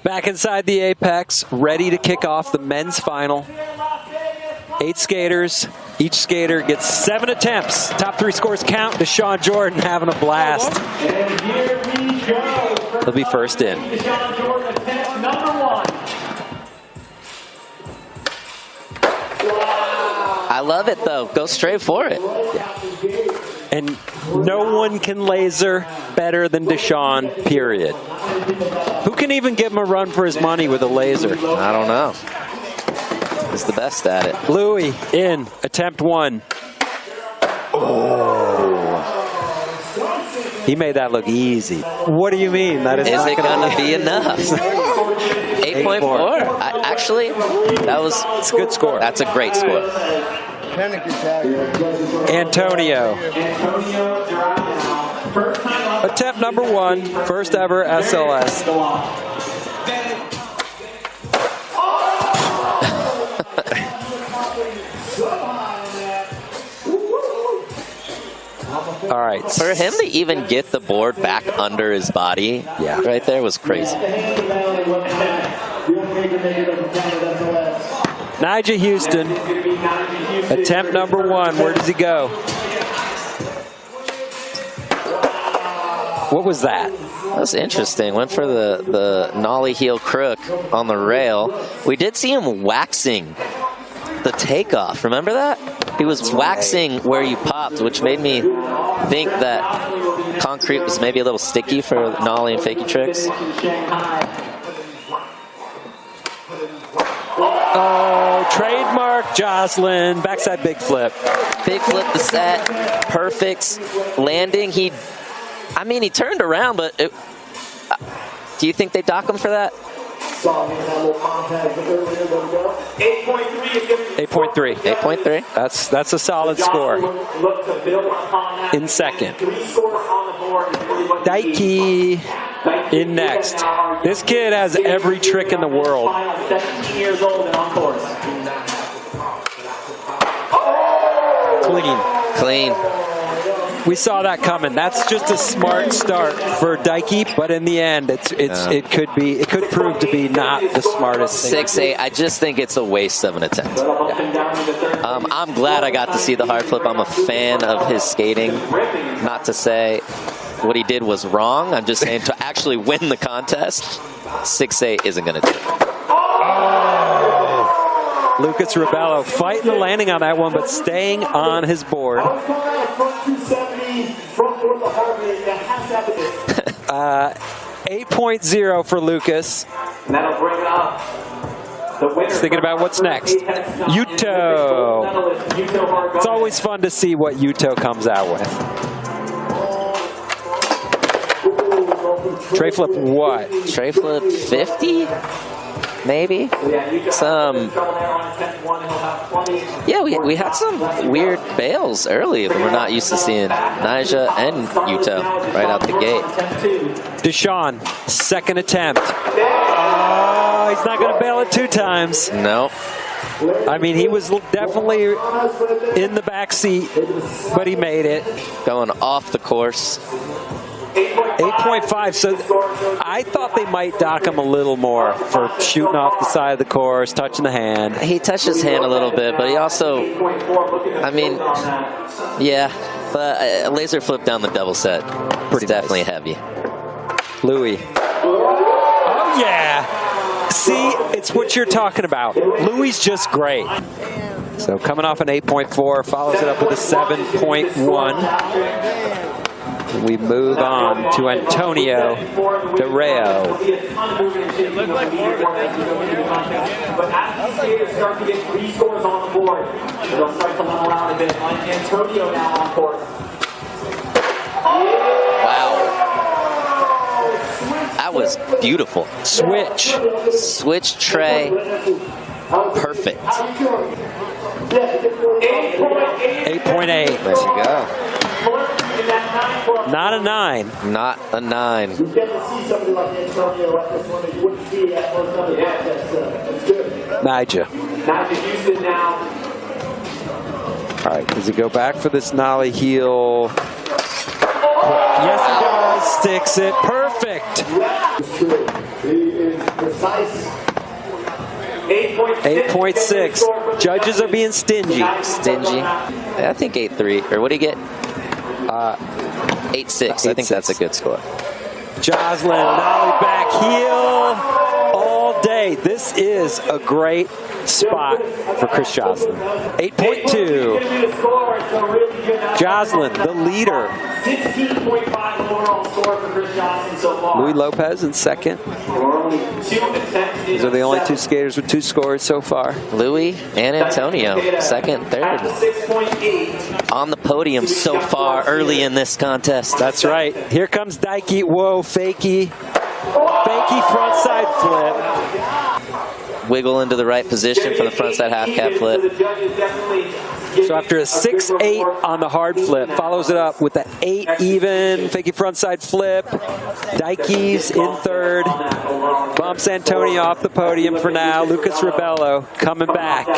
Back inside the Apex, ready to kick off the men's final. 8 skaters. Each skater gets 7 attempts. Top 3 scores count. Deshaun Jordan having a blast. He'll be first in. I love it, though. Go straight for it. Yeah. And no one can laser better than Deshaun, period. Who can even give him a run for his money with a laser? I don't know. He's the best at it. Louis in, attempt 1. Oh. He made that look easy. What do you mean? That is it going to be enough? 8.4. Actually, it's a good score. That's a great score. Antonio. Attempt number 1, first ever SLS. All right. For him to even get the board back under his body, right there was crazy. Nigel Houston, attempt number 1. Where does he go? What was that? That was interesting. Went for the nollie heel crook on the rail. We did see him waxing the takeoff. Remember that? He was waxing where you popped, which made me think that concrete was maybe a little sticky for nollie and fakie tricks. Oh, trademark Jocelyn. Backside big flip. Big flip the set. Perfect. Landing. He turned around, but do you think they dock him for that? 8.3. 8.3. That's a solid score. In second. Dikey in next. This kid has every trick in the world. Clean. We saw that coming. That's just a smart start for Dikey, but in the end, it could prove to be not the smartest thing. 6-8. I just think it's a waste of an attempt. Yeah. I'm glad I got to see the hard flip. I'm a fan of his skating. Not to say what he did was wrong. I'm just saying to actually win the contest, 6-8 isn't going to do it. Lucas Rebello fighting the landing on that one, but staying on his board. 8.0 for Lucas. He's thinking about what's next. Yuto. It's always fun to see what Yuto comes out with. Tray flip what? Tray flip 50? Maybe yeah, we had some weird bails early, but we're not used to seeing Nyjah and Yuto right out the gate. Deshaun, second attempt. Oh, he's not going to bail it 2 times. No. I mean, he was definitely in the back seat, but he made it. Going off the course. 8.5, so I thought they might dock him a little more for shooting off the side of the course, touching the hand. He touched his hand a little bit, but he also, but a laser flip down the double set. Pretty definitely heavy. Louis. Oh, yeah. See, it's what you're talking about. Louis just great. So coming off an 8.4, follows it up with a 7.1. We move on to Antonio De Reo. But as these skaters start to get 3 scores on the board, they'll start to level out a bit. Antonio now on court. Wow. That was beautiful. Switch tray. Perfect. 8.8. There you go. Not a 9. Not a 9. You get to see somebody like Antonio at this one that you wouldn't see at most other contests. That's good. Nyjah. Nyjah Houston now. All right, does he go back for this nollie heel? Yes, he does. Sticks it. Perfect. 8.6. Judges are being stingy. Stingy. I think 8-3. Or what do you get? 8-6. I think that's a good score. Joslin, nollie back heel all day. This is a great spot for Chris Joslin. 8.2. Joslin, the leader. 16.5 overall score for Chris Joslin so far. Louis Lopez in second. These are the only two skaters with 2 scores so far. Louis and Antonio, second, third. 6.8. On the podium so far early in this contest. That's right. Here comes Daiki. Whoa, fakie. Fakie frontside flip. Wiggle into the right position for the frontside half cap flip. So after a 6-8 on the hard flip, follows it up with the 8 even fakie frontside flip. Daiki's in third. Bumps Antonio off the podium for now. Lucas Rebello coming back.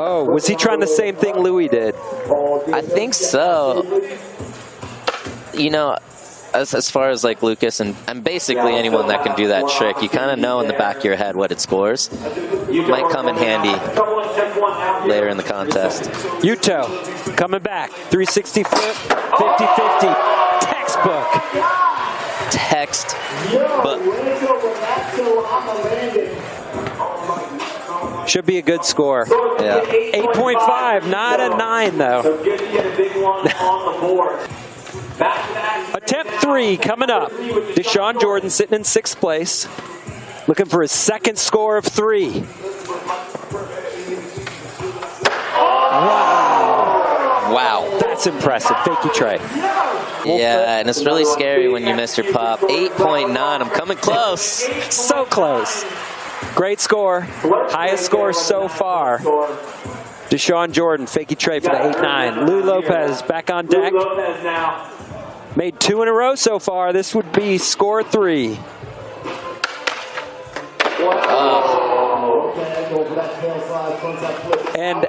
Oh, was he trying the same thing Louis did? I think so. You know, as far as like Lucas and basically anyone that can do that trick, you kind of know in the back of your head what it scores. Might come in handy later in the contest. Yuto coming back. 360 flip, 50-50. Textbook. Textbook. Should be a good score. Yeah. 8.5, not a 9 though. Attempt 3 coming up. Deshaun Jordan sitting in 6th place. Looking for his second score of 3. Wow. That's impressive. Fakey tray. Yeah, and it's really scary when you miss your pop. 8.9, I'm coming close. So close. Great score. Highest score so far. Deshaun Jordan, fakey tray for the 8-9. Lou Lopez back on deck. Made 2 in a row so far. This would be score 3. And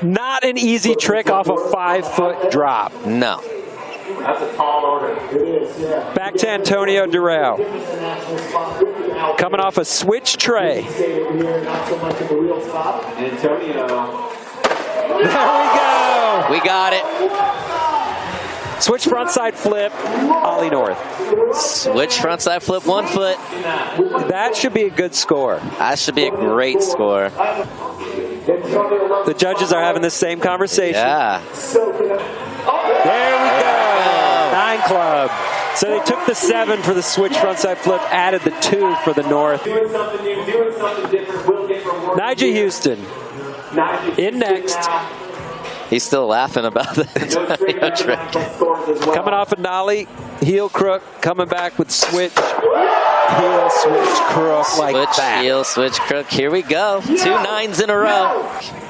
not an easy trick off a 5-foot drop. No. That's a tall order. Back to Antonio Durrell. Coming off a switch tray. Antonio. There we go. We got it. Switch frontside flip, ollie north. Switch frontside flip, 1 foot. That should be a good score. That should be a great score. The judges are having the same conversation. Yeah. There we go. 9 club. So they took the 7 for the switch frontside flip, added the 2 for the north. Doing something new, doing something different. Will get rewarded. Nigel Houston in next. He's still laughing about the Antonio trick. Coming off a nollie, heel crook, coming back with switch, heel, switch, crook, like Switch, that. heel, switch, crook. Here we go. 2 9s in a row.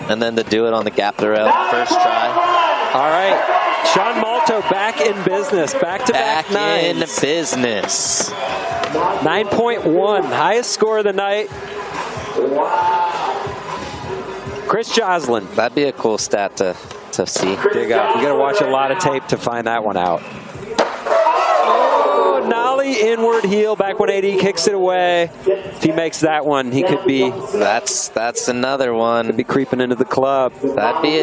And then to do it on the gap the rail, first try. All right. Sean Malto back in business. Back-to-back Back in 9s. business. 9.1. Highest score of the night. Chris Joslin. That'd be a cool stat to see. Dig up. You got to watch a lot of tape to find that one out. Oh, nollie inward heel, back 180, kicks it away. If he makes that one, he could be That's another one. creeping into the club. That'd be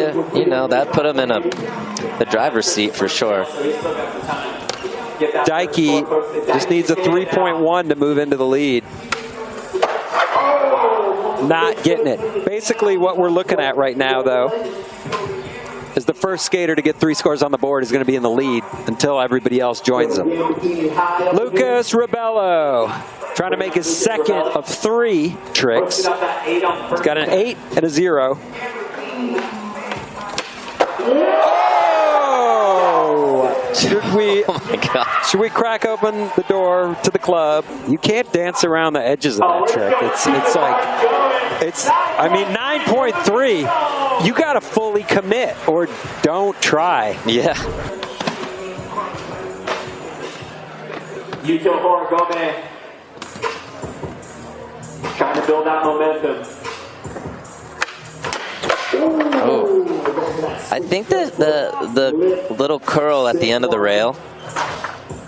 that'd put him in the driver's seat for sure. Daiki just needs a 3.1 to move into the lead. Not getting it. Basically what we're looking at right now, though, is the first skater to get 3 scores on the board is going to be in the lead until everybody else joins them. Lucas Rebello trying to make his second of 3 tricks. He's got an 8 and a 0. Should we crack open the door to the club? You can't dance around the edges of that trick. I mean, 9.3, you got to fully commit or don't try. Yeah. Yuto Horigome. Trying to build that momentum. Oh. I think that the little curl at the end of the rail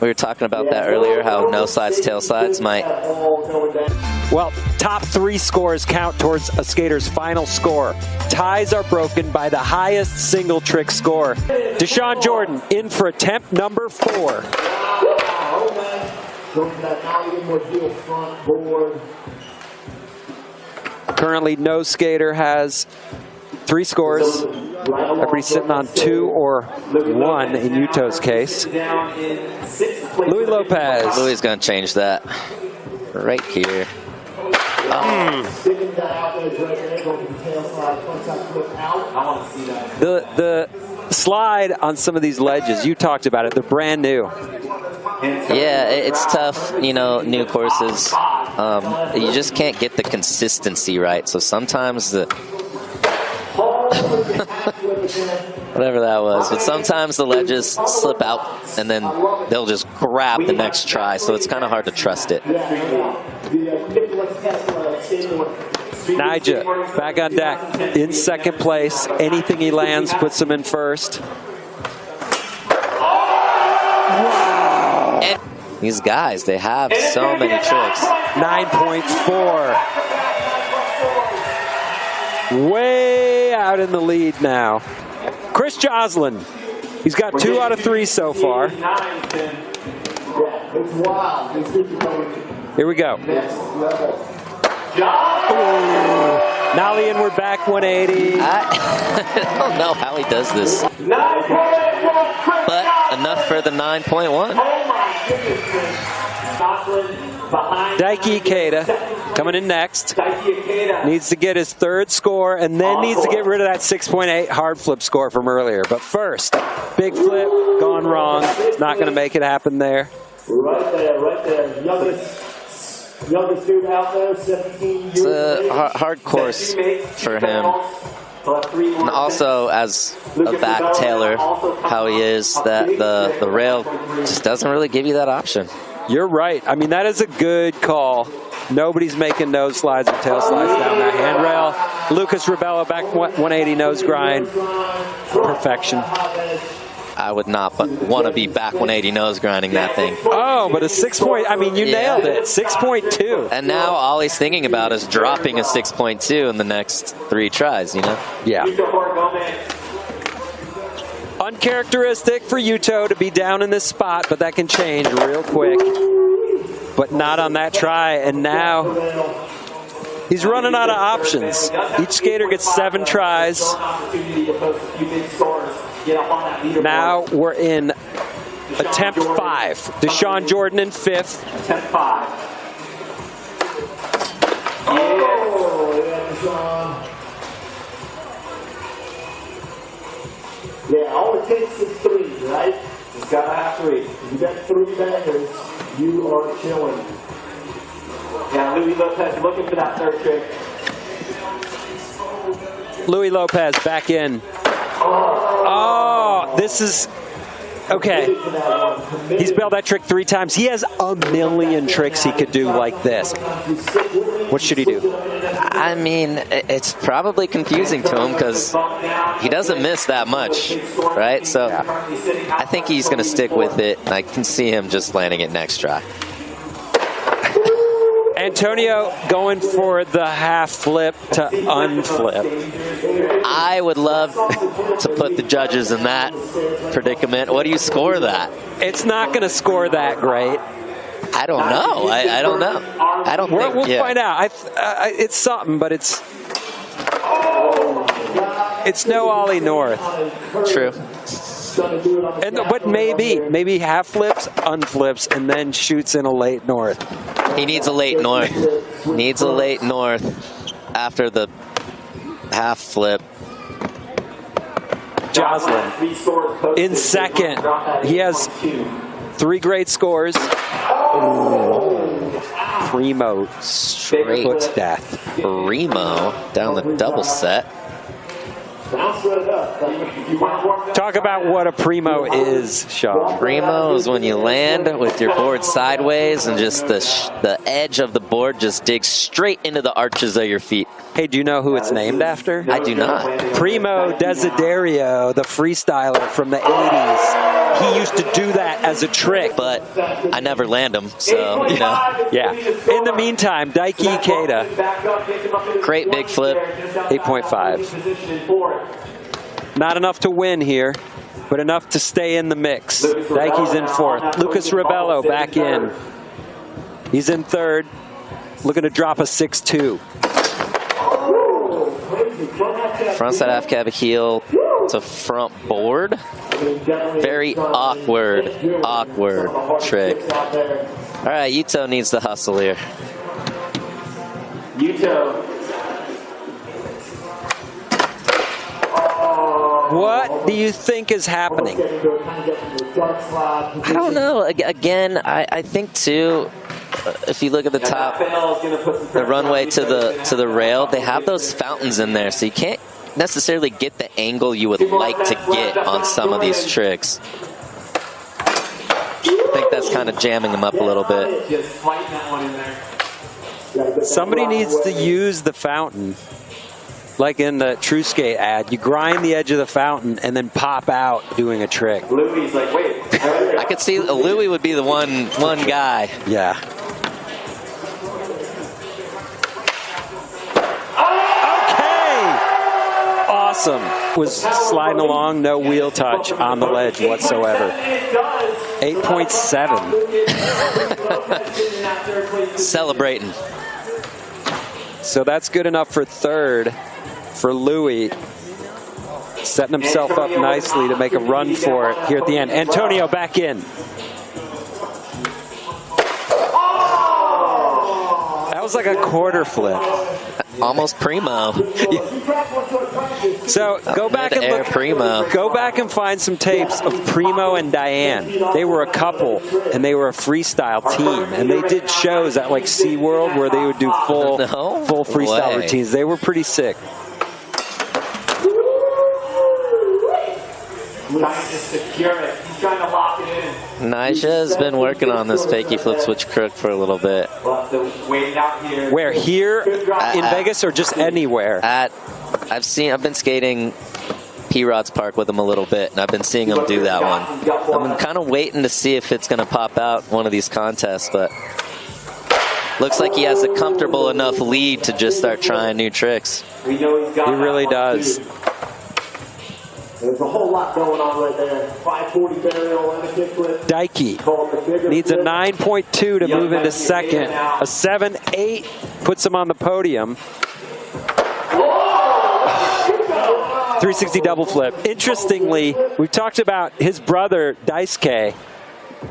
We were talking about that earlier, how no slides, tail slides might. Well, top 3 scores count towards a skater's final score. Ties are broken by the highest single trick score. Deshaun Jordan in for attempt number 4. Currently, no skater has 3 scores. Everybody's sitting on 2 or 1 in Yuto's case. Louis Lopez. Louis going to change that right here. The slide on some of these ledges, you talked about it, they're brand new. Yeah, it's tough, you know, new courses. You just can't get the consistency right. So sometimes the whatever that was, but sometimes the ledges slip out and then they'll just grab the next try. So it's kind of hard to trust it. Nija back on deck in second place. Anything he lands puts him in first. And these guys, they have so many tricks. 9.4. Way out in the lead now. Chris Joslin. He's got 2 out of 3 so far. Here we go. Nollie inward back 180. I don't know how he does this. But enough for the 9.1. Daiki Ikeda coming in next. Needs to get his 3rd score and then needs to get rid of that 6.8 hard flip score from earlier. But first, big flip, gone wrong. Not going to make it happen there. Right there. Youngest dude out there, 17 years It's a hard course for him. And also, as a back tailer, how he is, that the rail just doesn't really give you that option. You're right. I mean, that is a good call. Nobody's making nose slides or tail slides down that handrail. Lucas Rebello back 180 nose grind. Perfection. I would not want to be back 180 nose grinding that thing. Oh, but a 6 point, I mean, you nailed it. 6.2. And now all he's thinking about is dropping a 6.2 in the next 3 tries, you know? Yeah. Uncharacteristic for Yuto to be down in this spot, but that can change real quick. But not on that try, and now he's running out of options. Each skater gets 7 tries. Now we're in attempt 5. Deshaun Jordan in 5th. Attempt 5. Yeah, all it takes is 3, right? Just gotta have 3. If you got 3 bangers, you are chilling. Yeah, Louis Lopez looking for that 3rd trick. Louis Lopez back in. Oh, this is okay. He's bailed that trick 3 times. He has a million tricks he could do like this. What should he do? I mean, it's probably confusing to him because he doesn't miss that much, right? So I think he's going to stick with it. I can see him just landing it next try. Antonio going for the half flip to unflip. I would love to put the judges in that predicament. What do you score that? It's not going to score that great. I don't know. I don't know. I don't think. We'll find out. It's something, but it's no Ollie North. True. But maybe half flips, unflips, and then shoots in a late north. He needs a late north. Needs a late north after the half flip. Joslin in second. He has 3 great scores. Primo Straight puts death. Primo down the double set. Talk about what a primo is, Sean. Primo is when you land with your board sideways and just the edge of the board just digs straight into the arches of your feet. Hey, do you know who it's named after? I do not. Primo Desiderio, the freestyler from the 80s. He used to do that as a trick. But I never land them, so, you know. Yeah. In the meantime, Daiki Ikeda. Great big flip. 8.5. Not enough to win here, but enough to stay in the mix. Daiki's in fourth. Lucas Rebello back in. He's in third, looking to drop a 6-2. Frontside half cab heel to front board. Very awkward trick. All right, Yuto needs the hustle here. Yuto. What do you think is happening? I don't know. Again, I think too, if you look at the top, the runway to the rail, they have those fountains in there, so you can't necessarily get the angle you would like to get on some of these tricks. I think that's kind of jamming them up a little bit. Somebody needs to use the fountain. Like in the True Skate ad, you grind the edge of the fountain and then pop out doing a trick. Louis like, wait. I could see Louis would be the one guy. Yeah. Okay! Awesome. Was sliding along, no wheel touch on the ledge whatsoever. 8.7. Celebrating. So that's good enough for third. For Louis, setting himself up nicely to make a run for it here at the end. Antonio back in. That was like a quarter flip. Almost primo. So go back and look. Primo. Go back and find some tapes of Primo and Diane. They were a couple, and they were a freestyle team, and they did shows at like SeaWorld where they would do full freestyle routines. They were pretty sick. Naija has been working on this fakie flip switch crook for a little bit. Where, here in Vegas or just anywhere? I've been skating P-Rod's Park with him a little bit, and I've been seeing him do that one. I'm kind of waiting to see if it's going to pop out one of these contests, but looks like he has a comfortable enough lead to just start trying new tricks. He really does. There's a whole lot going on right there. 540 burial and a kickflip. Daiki needs a 9.2 to move into second. A 7.8 puts him on the podium. 360 double flip. Interestingly, we've talked about his brother, Daisuke,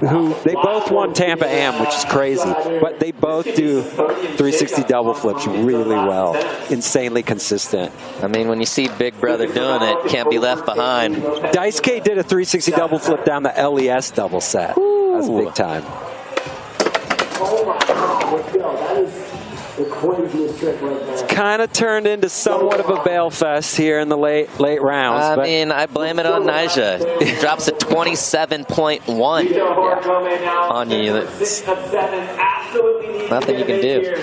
who they both won Tampa Am, which is crazy, but they both do 360 double flips really well. Insanely consistent. I mean, when you see Big Brother doing it, can't be left behind. Daisuke did a 360 double flip down the LES double set. That was big time. Oh my God, let's go. That is the craziest trick right there. It's kind of turned into somewhat of a bail fest here in the late rounds. I mean, I blame it on Naija. He drops a 27.1 on you. That's nothing you can do.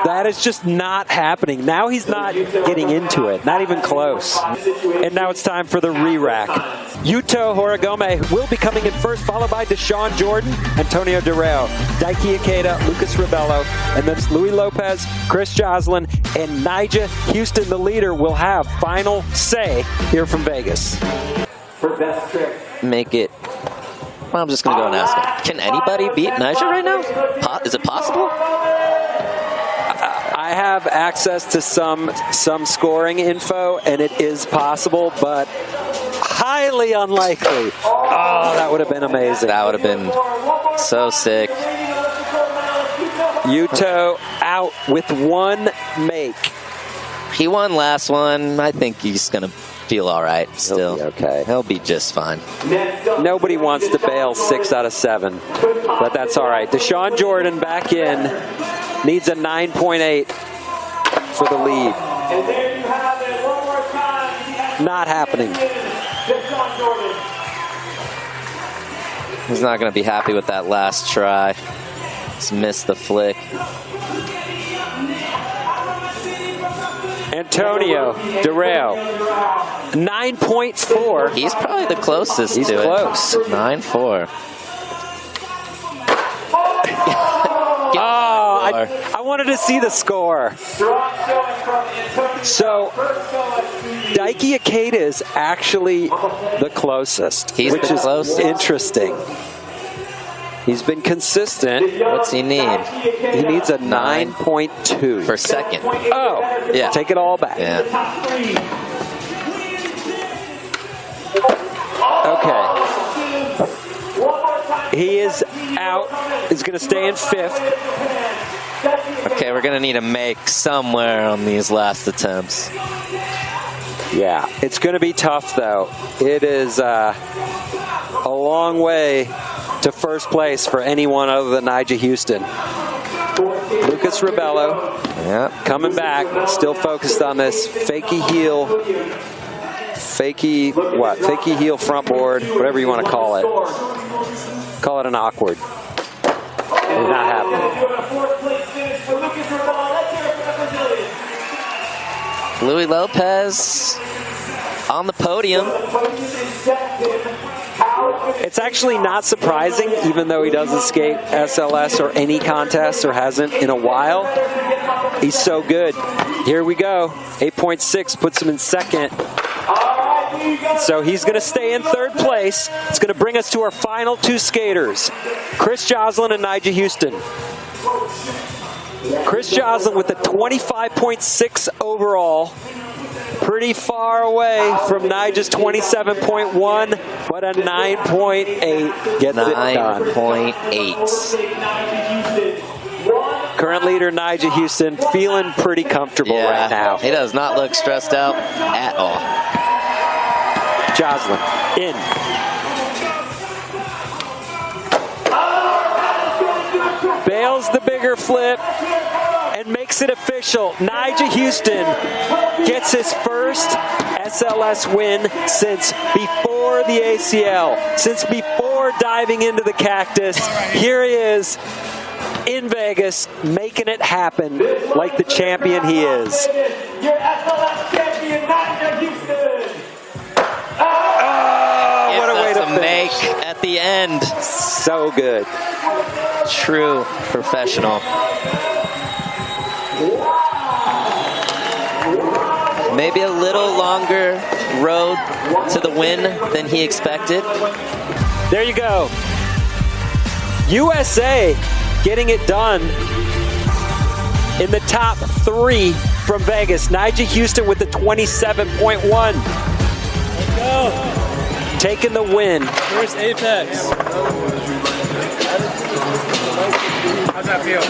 That is just not happening. Now he's not getting into it. Not even close. And now it's time for the re-rack. Yuto Horigome will be coming in first, followed by Deshaun Jordan, Antonio Durrell, Daiki Ikeda, Lucas Rebello, and then Louis Lopez, Chris Joslin, and Naija Houston, the leader, will have final say here from Vegas. For best trick. Make it. Well, I'm just going to go and ask him. Can anybody beat Naija right now? Is it possible? I have access to some scoring info, and it is possible, but highly unlikely. Oh, that would have been amazing. That would have been so sick. Yuto out with one make. He won last one. I think he's going to feel all right still. He'll be okay. He'll be just fine. Nobody wants to bail 6 out of 7, but that's all right. Deshaun Jordan back in. Needs a 9.8 for the lead. And there you have it. One more time. Not happening. He's not going to be happy with that last try. Just missed the flick. Antonio Durrell, 9.4. He's probably the closest He's to close. it. 9-4. I wanted to see the score. So, Daiki Ikeda is actually the closest, He's which the is closest. interesting. He's been consistent. What's he need? He needs a 9.2. For second. Oh, Yeah. Take it all back. Yeah. Okay. He is out. He's going to stay in 5th. Okay, we're going to need a make somewhere on these last attempts. Yeah, it's going to be tough, though. It is a long way to first place for anyone other than Nigel Houston. Lucas Rebello, Yeah. coming back, still focused on this fakie heel, fakie heel front board, whatever you want to call it. Call it an awkward. It's not happening. Louis Lopez on the podium. It's actually not surprising, even though he doesn't skate SLS or any contest or hasn't in a while. He's so good. Here we go. 8.6 puts him in 2nd. So he's going to stay in 3rd place. It's going to bring us to our final 2 skaters, Chris Joslin and Nigel Houston. Chris Joslin with a 25.6 overall. Pretty far away from Nigel's 27.1, but a 9.8 gets it done. 9.8. Current leader Nigel Houston feeling pretty comfortable right now. He does not look stressed out at all. Joslin in. Bails the bigger flip and makes it official. Nigel Houston gets his first SLS win since before the ACL, since before diving into the cactus. Here he is in Vegas, making it happen like the champion he is. Your SLS champion, Nigel Houston. Oh, what a way to make finish. at the end. So good. True professional. Maybe a little longer road to the win than he expected. There you go. USA getting it done in the top 3 from Vegas. Nigel Houston with the 27.1. Let's go. Taking the win. Where's Apex?